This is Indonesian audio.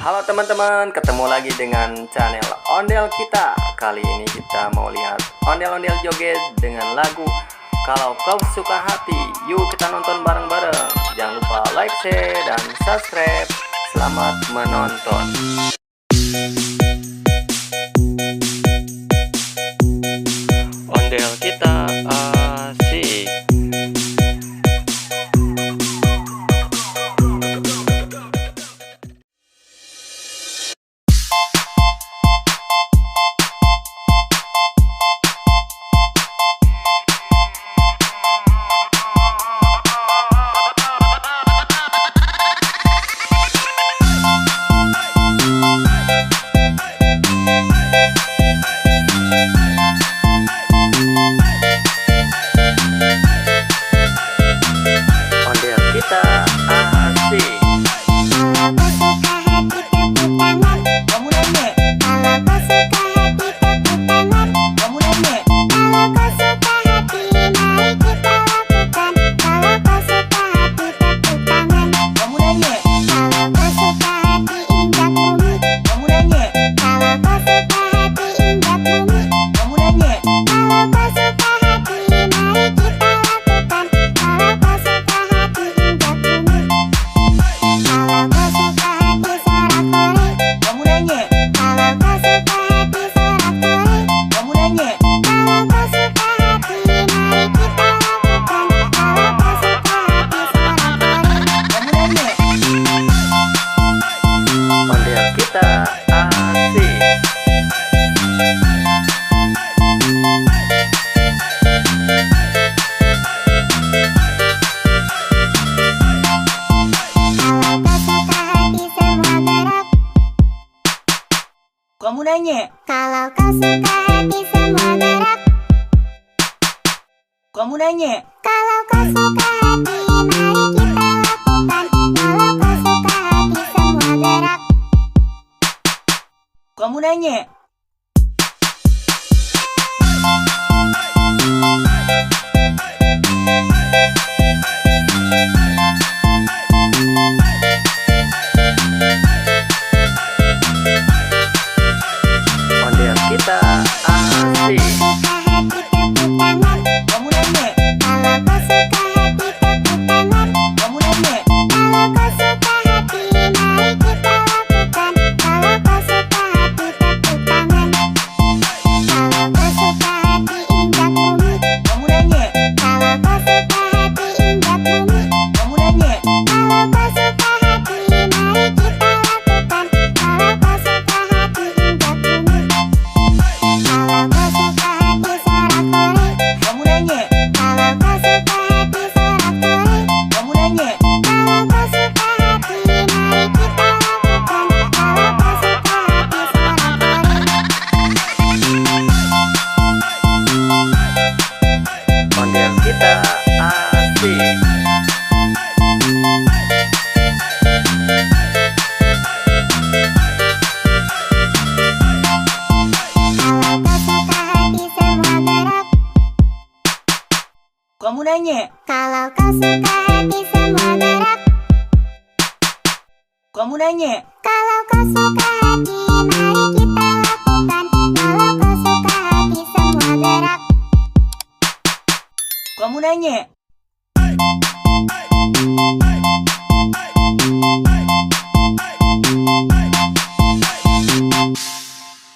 Halo teman-teman, ketemu lagi dengan channel Ondel kita. Kali ini kita mau lihat ondel-ondel joget dengan lagu Kalau Kau Suka Hati. Yuk kita nonton bareng-bareng. Jangan lupa like, share, dan subscribe. Selamat menonton. Ondel kita asik. Kamu nanya, kalau kau suka hati semua gerak. Kamu nanya, Kalau kau suka hati, mari kita lakukan. Kalau kau suka hati semua gerak. Kamu nanya, Ondel kita asik. Suka hati tepuk tangan. kamu nanya, Kalau kau suka hati tepuk tangan. kamu nanya, Kalau kau suka hati, mari kita lakukan. Kalau kau suka hati tepuk tangan. Kalau kau suka hati injak bumi. kamu nanya, Kalau kau suka hati injak bumi. kamu nanya, Kalau kau suka hati, mari kita lakukan. Kalau kau suka hati injak bumi. Kalau kau suka hati sorak-sorai. kamu nanya, Kalau kau suka hati sorak-sorai. kamu nanya, Kalau kau suka hati, mari kita lakukan. Kalau kau suka hati sorak-sorai. Ondel kita asik. Kalau kau suka hati semua gerak. kamu nanya, Kalau kau suka hati semua gerak. kamu nanya, Kalau kau suka hati, mari kita lakukan. Kalau kau suka hati semua gerak. kamu nanya,